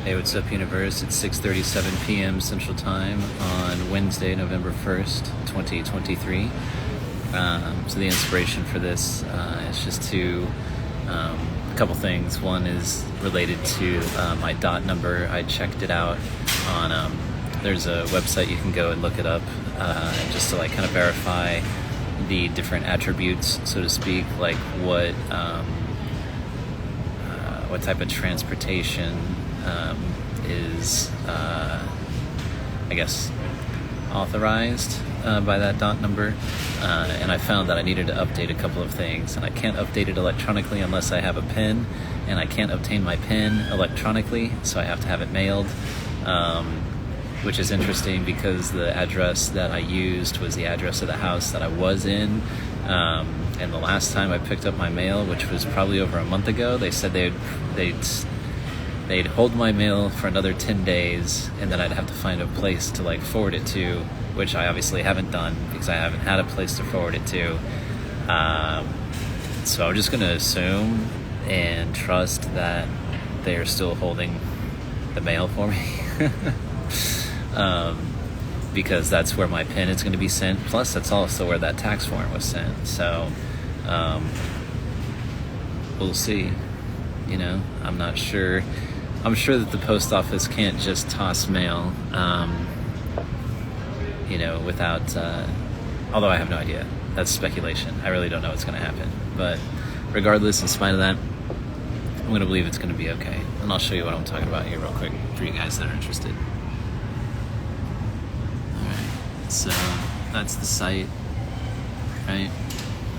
Hey, what's up, universe? It's 6:37 p.m. Central Time on Wednesday, November 1st, 2023. So the inspiration for this is just to a couple things. One is related to my dot number. I checked it out on there's a website you can go and look it up just to like kind of verify the different attributes, so to speak, like what type of transportation is, I guess, authorized by that dot number. And I found that I needed to update a couple of things, and I can't update it electronically unless I have a pen, and I can't obtain my pen electronically, so I have to have it mailed, which is interesting because the address that I used was the address of the house that I was in. And the last time I picked up my mail, which was probably over a month ago, they said they'd hold my mail for another 10 days, and then I'd have to find a place to like forward it to, which I obviously haven't done because I haven't had a place to forward it to. So I'm just going to assume and trust that they are still holding the mail for me. Because that's where my pen is going to be sent. Plus, that's also where that tax form was sent. So, we'll see. You know, I'm not sure. I'm sure that the post office can't just toss mail, you know, without, although I have no idea. That's speculation. I really don't know what's going to happen. But regardless, in spite of that, I'm going to believe it's going to be okay. And I'll show you what I'm talking about here real quick for you guys that are interested. So that's the site, right?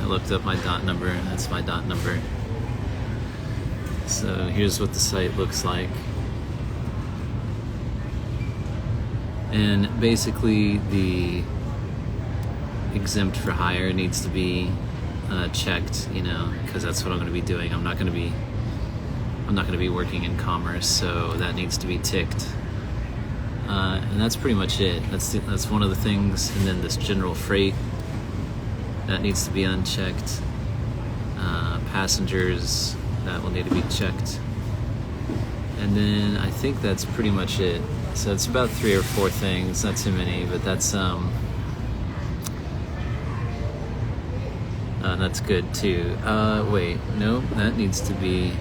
I looked up my dot number, and that's my dot number. So here's what the site looks like. And basically the exempt for hire needs to be checked, you know, because that's what I'm going to be doing. I'm not going to be working in commerce, so that needs to be ticked. And that's pretty much it. That's one of the things. And then this general freight, that needs to be unchecked. Passengers, that will need to be checked. And then I think that's pretty much it. So it's about 3 or 4 things, not too many, but that's good too. Wait, no, that needs to be.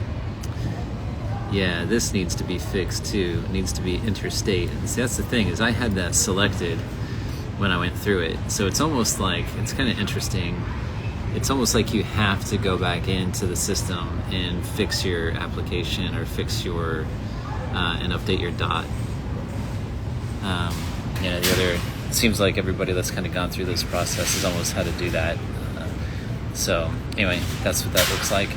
Yeah, this needs to be fixed too. It needs to be interstate. And see, that's the thing, is I had that selected when I went through it. So it's almost like, it's kind of interesting. It's almost like you have to go back into the system and fix your application, or fix your, and update your dot. Yeah, it seems like everybody that's kind of gone through this process has almost had to do that. So anyway, that's what that looks like.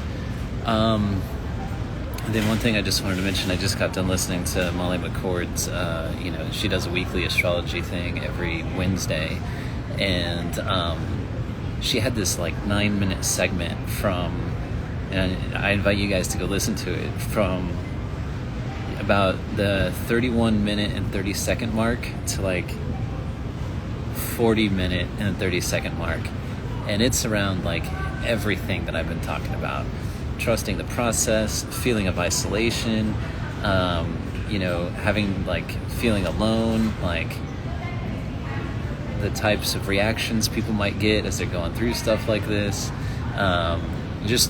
Then one thing I just wanted to mention, I just got done listening to Molly McCord's, you know, she does a weekly astrology thing every Wednesday, and she had this like 9-minute segment from, and I invite you guys to go listen to it, from about the 31-minute and 30-second mark to like 40-minute and 30-second mark, and it's around like everything that I've been talking about. Trusting the process, feeling of isolation, you know, having like feeling alone, like the types of reactions people might get as they're going through stuff like this, just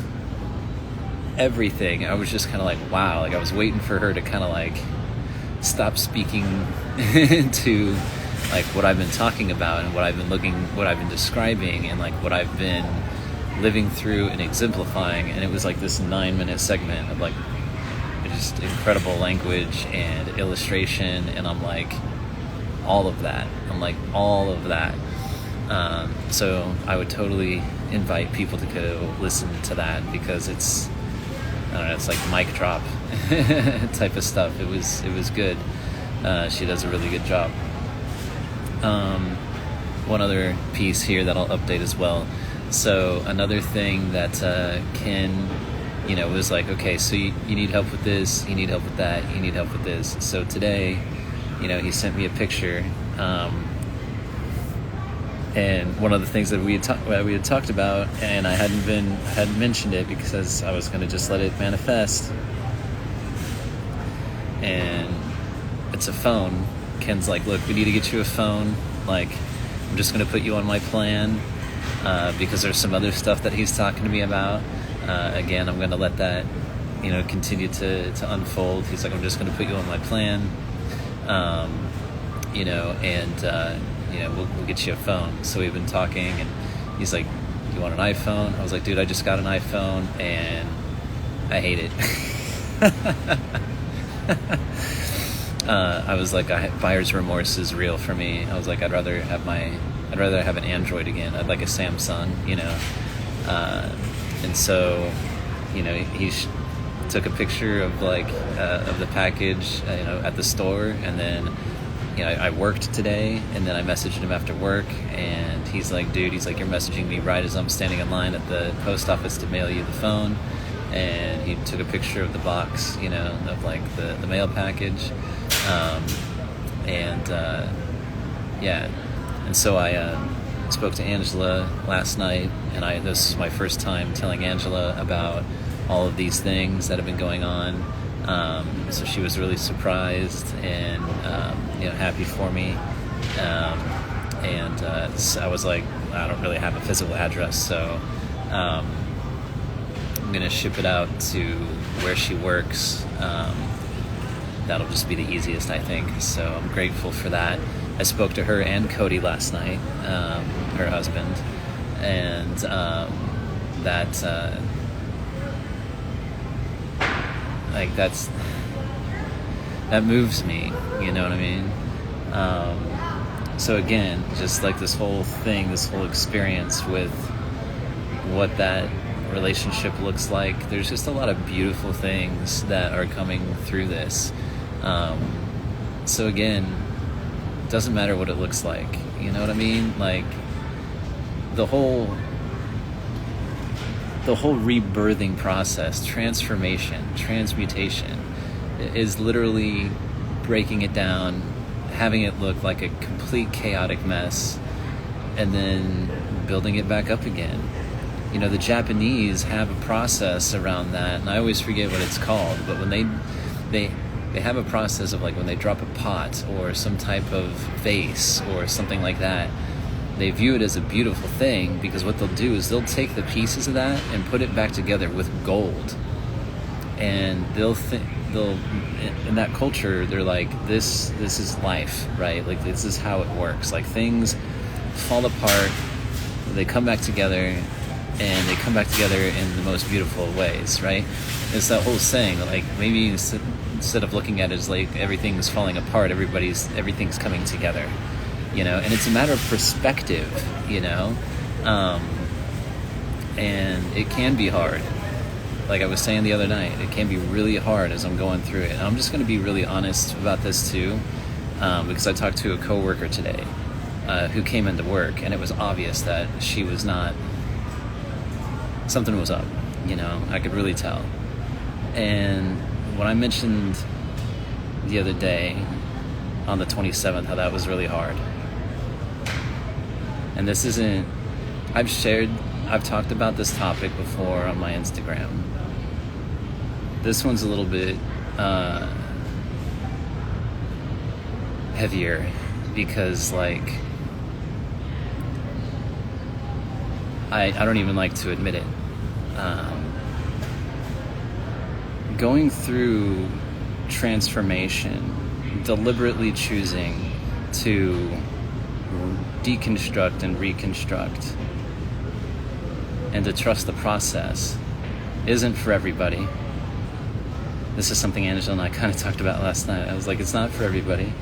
everything. I was just kind of like, wow, like I was waiting for her to kind of like stop speaking into like what I've been talking about and what I've been describing, and like what I've been living through and exemplifying. And it was like this 9-minute segment of like just incredible language and illustration, and I'm like all of that. So I would totally invite people to go listen to that, because it's, I don't know, it's like mic drop type of stuff. It was good. She does a really good job. One other piece here that I'll update as well. So another thing that Ken, you know, was like, okay, so you need help with this, you need help with that, you need help with this. So today, you know, he sent me a picture, and one of the things that we had talked about, and I hadn't mentioned it because I was going to just let it manifest, and it's a phone. Ken's like, look, we need to get you a phone. Like, I'm just going to put you on my plan because there's some other stuff that he's talking to me about. Again, I'm going to let that, continue to unfold. He's like, I'm just going to put you on my plan, we'll get you a phone. So we've been talking, and he's like, you want an iPhone? I was like, dude, I just got an iPhone, and I hate it. I was like, buyer's remorse is real for me. I was like, I'd rather have an Android again. I'd like a Samsung, and so, he took a picture of of the package, at the store, and then, I worked today, and then I messaged him after work, and he's like, dude, you're messaging me right as I'm standing in line at the post office to mail you the phone. And he took a picture of the box, of the mail package, and so I spoke to Angela last night, and this is my first time telling Angela about all of these things that have been going on. So she was really surprised and happy for me, so I was like, I don't really have a physical address, so I'm going to ship it out to where she works. That'll just be the easiest, I think. So I'm grateful for that. I spoke to her and Cody last night, her husband, and that moves me, you know what I mean? So again, just like this whole experience with what that relationship looks like, there's just a lot of beautiful things that are coming through this. So again, it doesn't matter what it looks like, you know what I mean? Like the whole rebirthing process, transformation, transmutation is literally breaking it down, having it look like a complete chaotic mess, and then building it back up again. The Japanese have a process around that, and I always forget what it's called, but when they have a process of, like, when they drop a pot or some type of vase or something like that, they view it as a beautiful thing, because what they'll do is they'll take the pieces of that and put it back together with gold, and they'll in that culture, they're like, this is life, right? Like, this is how it works. Like, things fall apart, they come back together, and they come back together in the most beautiful ways, right? It's that whole saying, like, maybe instead of looking at it as like everything's falling apart, everything's coming together, and it's a matter of perspective, and it can be hard. Like I was saying the other night, it can be really hard as I'm going through it. And I'm just going to be really honest about this too, because I talked to a coworker today who came into work, and it was obvious that she was not, something was up, I could really tell. And when I mentioned the other day on the 27th how that was really hard, and this isn't, I've talked about this topic before on my Instagram. This one's a little bit heavier, because like I don't even like to admit it. Going through transformation, deliberately choosing to deconstruct and reconstruct, and to trust the process, isn't for everybody. This is something Angela and I kind of talked about last night. I was like, it's not for everybody.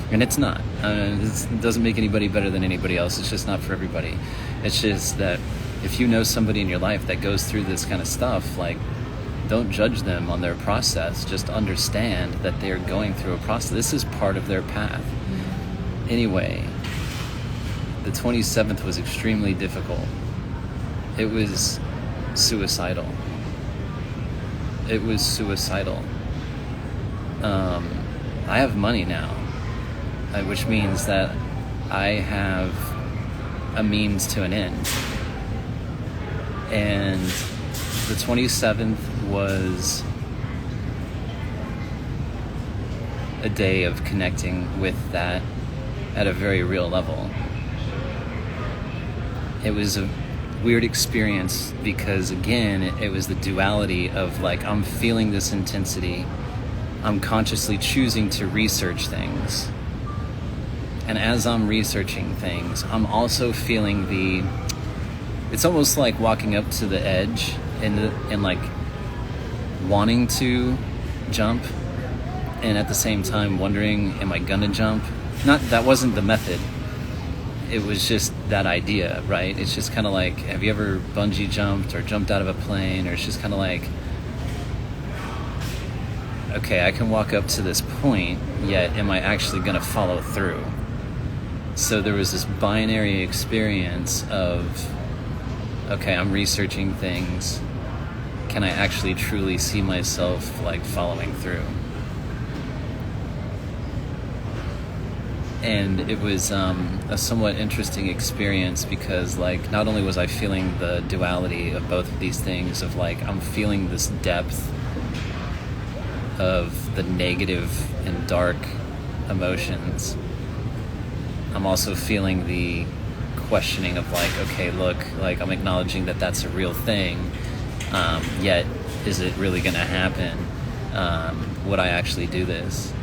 And it's not. It doesn't make anybody better than anybody else. It's just not for everybody. It's just that if you know somebody in your life that goes through this kind of stuff, like, don't judge them on their process. Just understand that they're going through a process. This is part of their path. Anyway, the 27th was extremely difficult. It was suicidal. It was suicidal. I have money now, which means that I have a means to an end. And the 27th was a day of connecting with that at a very real level. It was a weird experience because, again, it was the duality of like, I'm feeling this intensity, I'm consciously choosing to research things, and as I'm researching things, I'm also feeling it's almost like walking up to the edge and like wanting to jump, and at the same time wondering, am I gonna jump? That wasn't the method. It was just that idea, right? It's just kind of like, have you ever bungee jumped or jumped out of a plane? Or it's just kind of like, okay, I can walk up to this point, yet am I actually going to follow through? So there was this binary experience of, okay, I'm researching things. Can I actually truly see myself like following through? And it was a somewhat interesting experience because, like, not only was I feeling the duality of both of these things, of like, I'm feeling this depth of the negative and dark emotions, I'm also feeling the questioning of like, okay, look, like, I'm acknowledging that that's a real thing, yet is it really going to happen? Would I actually do this?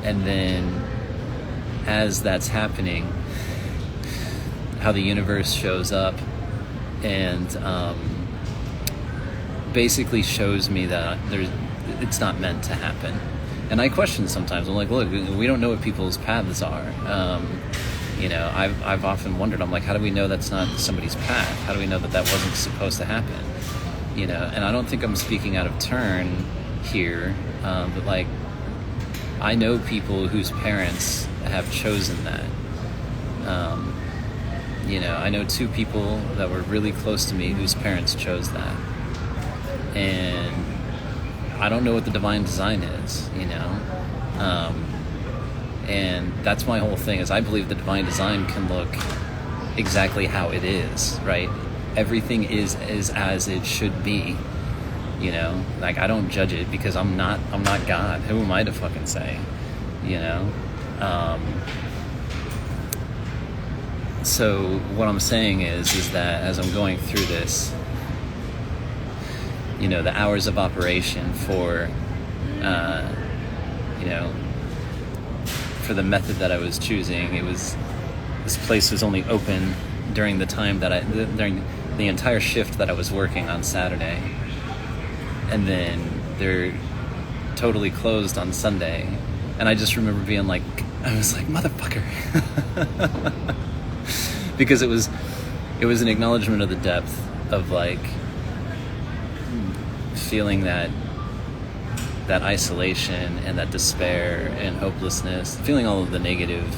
And then as that's happening, how the universe shows up and basically shows me that it's not meant to happen. And I question sometimes. I'm like, look, we don't know what people's paths are. I've often wondered, I'm like, how do we know that's not somebody's path? How do we know that wasn't supposed to happen? And I don't think I'm speaking out of turn here, but like, I know people whose parents have chosen that. I know two people that were really close to me whose parents chose that. And I don't know what the divine design is, and that's my whole thing, is I believe the divine design can look exactly how it is, right? Everything is as it should be. Like, I don't judge it because I'm not God. Who am I to fucking say? So what I'm saying is that as I'm going through this, the hours of operation for for the method that I was choosing, this place was only open during the time during the entire shift that I was working on Saturday. And then they're totally closed on Sunday. And I just remember being like, I was like, motherfucker. Because it was an acknowledgement of the depth of like feeling that isolation and that despair and hopelessness, feeling all of the negative,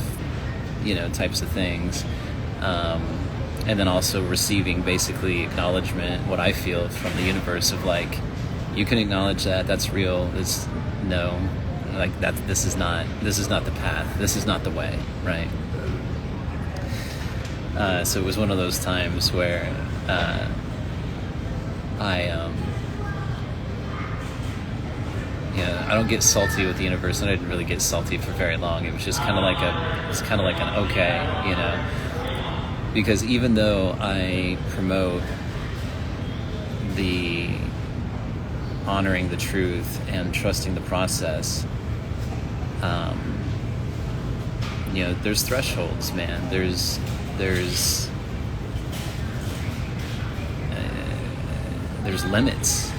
types of things. And then also receiving basically acknowledgement, what I feel from the universe, of like, you can acknowledge that's real. This is not the path. This is not the way, right? So it was one of those times where I don't get salty with the universe, and I didn't really get salty for very long. It was just kind of like an okay, because even though I promote the honoring the truth and trusting the process, there's thresholds, man. There's limits,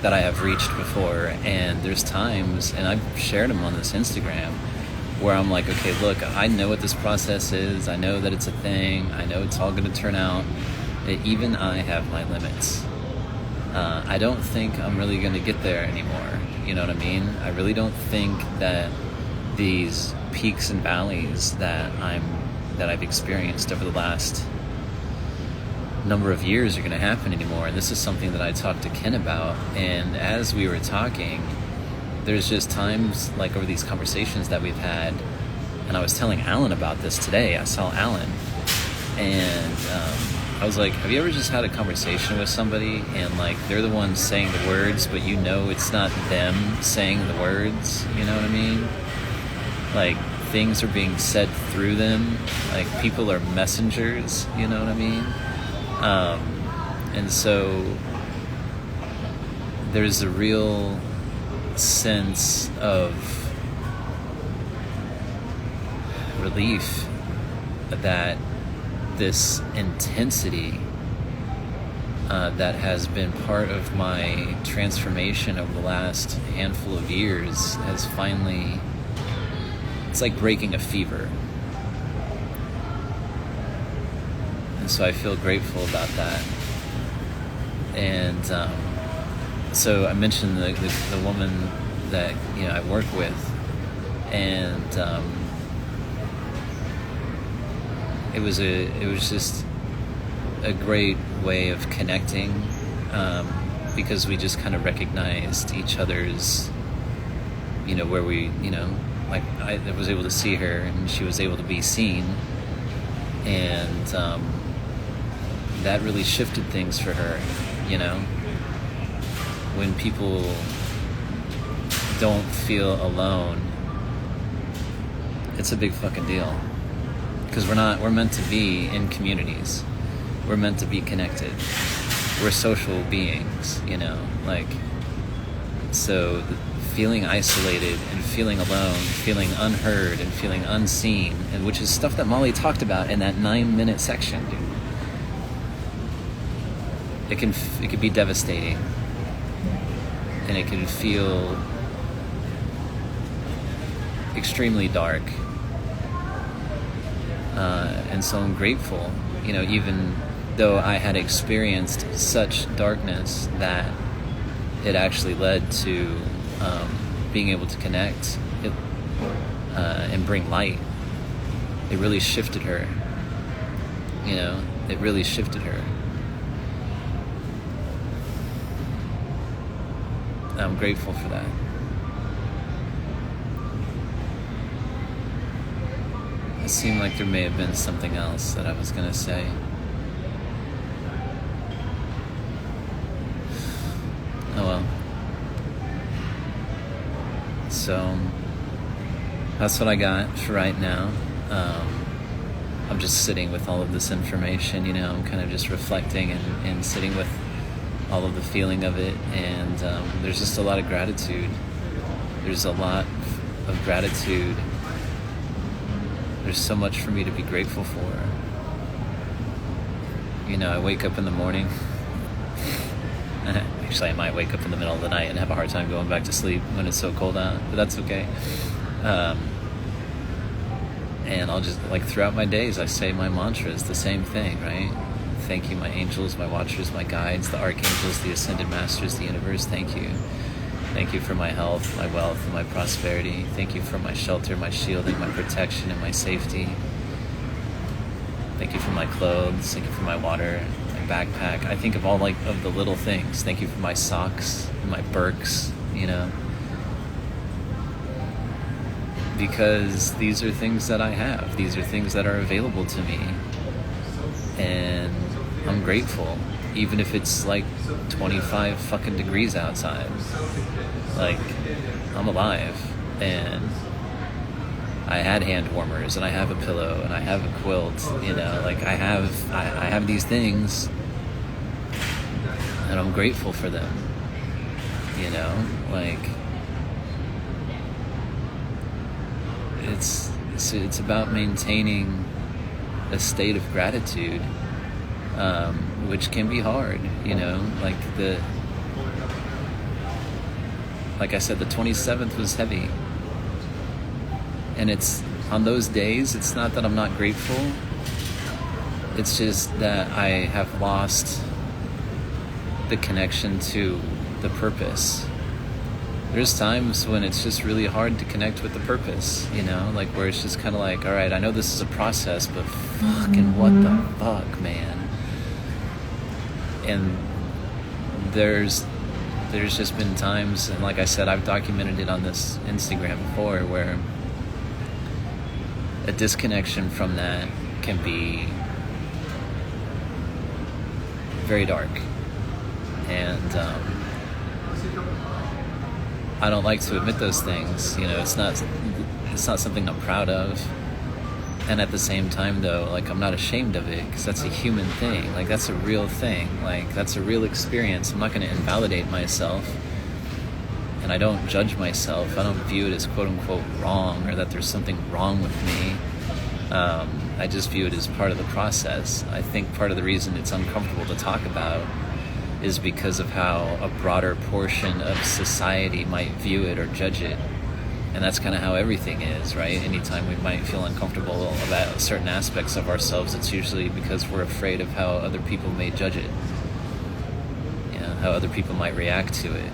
that I have reached before, and there's times, and I've shared them on this Instagram, where I'm like, okay, look, I know what this process is. I know that it's a thing. I know it's all going to turn out. Even I have my limits. I don't think I'm really going to get there anymore. You know what I mean? I really don't think that these peaks and valleys that I've experienced over the last number of years are going to happen anymore. And this is something that I talked to Ken about. And as we were talking, there's just times, like, over these conversations that we've had, and I was telling Alan about this today. I saw Alan, and I was like, have you ever just had a conversation with somebody and like they're the ones saying the words, but you know it's not them saying the words, you know what I mean? Like things are being said through them, like people are messengers, you know what I mean? And so there's a real sense of relief that this intensity that has been part of my transformation over the last handful of years has finally, it's like breaking a fever. And so I feel grateful about that. And so I mentioned the woman that, you know, I work with, and it was just a great way of connecting, because we just kind of recognized each other's, you know, where we, you know, like I was able to see her and she was able to be seen, and that really shifted things for her, you know. When people don't feel alone, it's a big fucking deal. Because we're meant to be in communities. We're meant to be connected. We're social beings, you know, like, so feeling isolated and feeling alone, feeling unheard and feeling unseen, and which is stuff that Molly talked about in that 9-minute section, dude. It can be devastating, and it can feel extremely dark. And so I'm grateful, you know, even though I had experienced such darkness, that it actually led to being able to connect and bring light. It really shifted her, you know, it really shifted her. I'm grateful for that. It seemed like there may have been something else that I was going to say. Oh well. So, that's what I got for right now. I'm just sitting with all of this information, you know, I'm kind of just reflecting and sitting with all of the feeling of it, and there's just a lot of gratitude. There's a lot of gratitude. There's so much for me to be grateful for. You know, I wake up in the morning. Actually, I might wake up in the middle of the night and have a hard time going back to sleep when it's so cold out, but that's okay. And I'll just, like, throughout my days, I say my mantras, the same thing, right? Thank you, my angels, my watchers, my guides, the archangels, the ascended masters, the universe, thank you. Thank you for my health, my wealth, and my prosperity. Thank you for my shelter, my shielding, my protection, and my safety. Thank you for my clothes. Thank you for my water, my backpack. I think of all, like, of the little things. Thank you for my socks, my Birks, you know. Because these are things that I have. These are things that are available to me. And I'm grateful, even if it's like 25 fucking degrees outside. Like, I'm alive, and I had hand warmers, and I have a pillow, and I have a quilt, you know, like I have these things, and I'm grateful for them, you know, like, it's about maintaining a state of gratitude, which can be hard, you know, like I said, the 27th was heavy. And it's, on those days, it's not that I'm not grateful. It's just that I have lost the connection to the purpose. There's times when it's just really hard to connect with the purpose, you know, like where it's just kind of like, all right, I know this is a process, but fucking what the fuck, man. And there's just been times, and like I said, I've documented it on this Instagram before, where a disconnection from that can be very dark. And I don't like to admit those things. It's not something I'm proud of. And at the same time, though, like, I'm not ashamed of it, because that's a human thing. Like, that's a real thing. Like, that's a real experience. I'm not going to invalidate myself. And I don't judge myself. I don't view it as quote-unquote wrong, or that there's something wrong with me. I just view it as part of the process. I think part of the reason it's uncomfortable to talk about is because of how a broader portion of society might view it or judge it. And that's kind of how everything is, right? Anytime we might feel uncomfortable about certain aspects of ourselves, it's usually because we're afraid of how other people may judge it. How other people might react to it,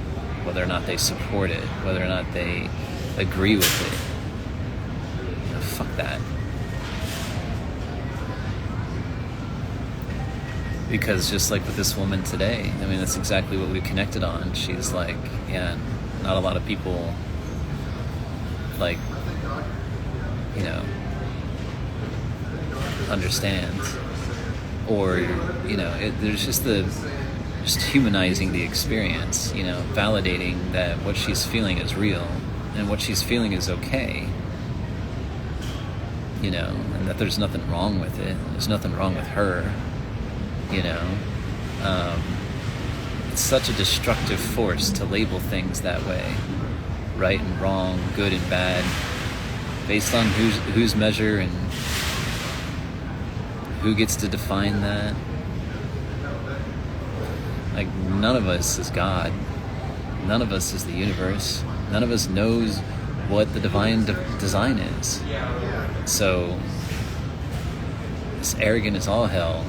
whether or not they support it, whether or not they agree with it. Fuck that. Because just like with this woman today, I mean, that's exactly what we connected on. She's like, yeah, not a lot of people, like, understand. Or, there's just humanizing the experience, validating that what she's feeling is real and what she's feeling is okay, and that there's nothing wrong with it. There's nothing wrong with her. It's such a destructive force to label things that way, right and wrong, good and bad, based on whose measure and who gets to define that. Like, none of us is God. None of us is the universe. None of us knows what the divine design is. So it's arrogant as all hell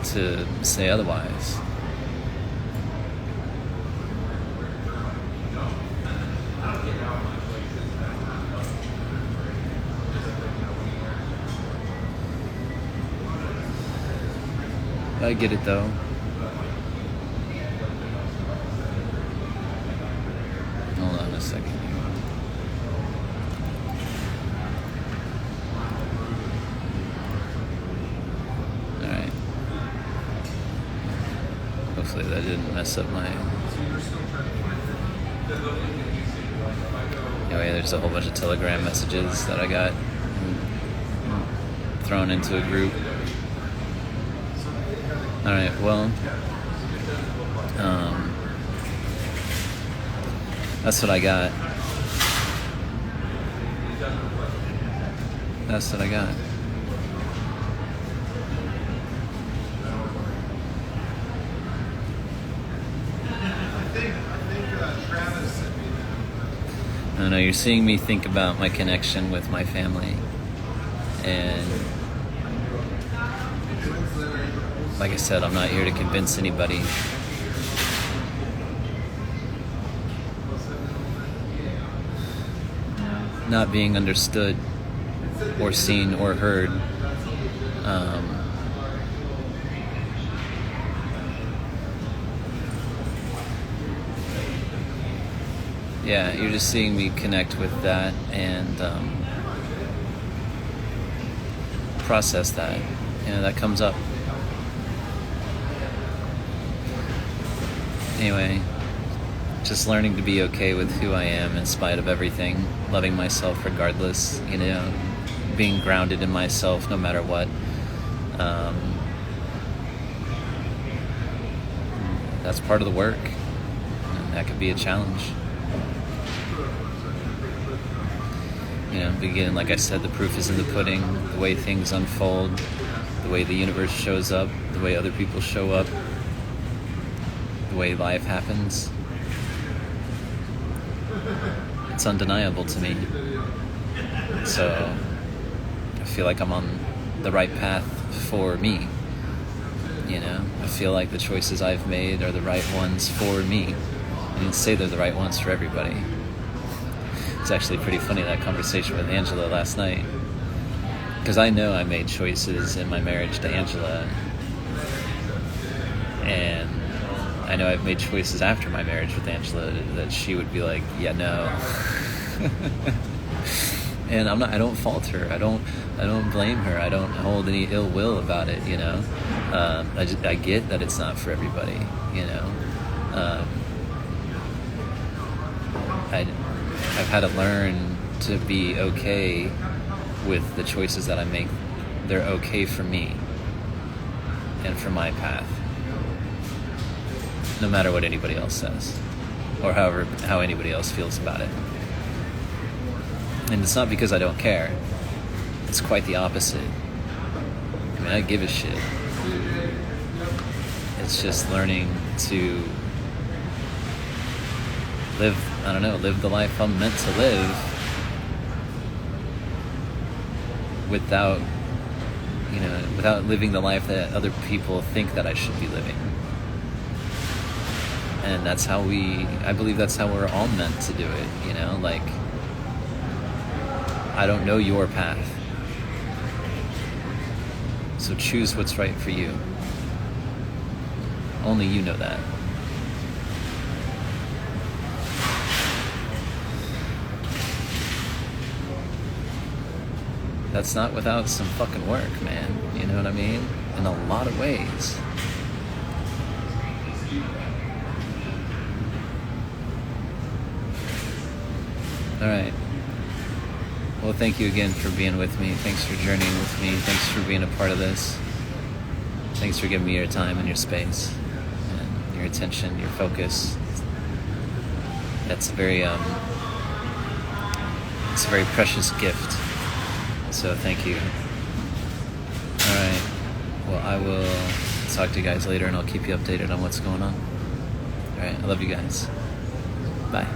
to say otherwise. I get it, though. Hold on a second. Alright. Hopefully that didn't mess up my... Anyway, there's a whole bunch of Telegram messages that I got thrown into a group. Alright, well, that's what I got. That's what I got. I don't know, you're seeing me think about my connection with my family. And like I said, I'm not here to convince anybody. Not being understood or seen or heard. Yeah, you're just seeing me connect with that and process that. That comes up. Anyway, just learning to be okay with who I am in spite of everything, loving myself regardless, being grounded in myself no matter what. That's part of the work, and that could be a challenge. Again, like I said, the proof is in the pudding, the way things unfold, the way the universe shows up, the way other people show up, the way life happens. It's undeniable to me. So I feel like I'm on the right path for me. I feel like the choices I've made are the right ones for me. I didn't say they're the right ones for everybody. It's actually pretty funny, that conversation with Angela last night, because I know I made choices in my marriage to Angela, and I know I've made choices after my marriage with Angela that she would be like, yeah, no. And I don't fault her. I don't blame her. I don't hold any ill will about it, you know. I get that it's not for everybody, you know. I've had to learn to be okay with the choices that I make. They're okay for me and for my path, no matter what anybody else says or how anybody else feels about it. And it's not because I don't care. It's quite the opposite. I mean, I give a shit. It's just learning to live the life I'm meant to live without living the life that other people think that I should be living. And that's I believe that's how we're all meant to do it, you know, like, I don't know your path, so choose what's right for you. Only you know that. That's not without some fucking work, man. You know what I mean? In a lot of ways. All right. Well, thank you again for being with me. Thanks for journeying with me. Thanks for being a part of this. Thanks for giving me your time and your space and your attention, your focus. That's it's a very precious gift. So thank you. All right. Well, I will talk to you guys later, and I'll keep you updated on what's going on. All right. I love you guys. Bye.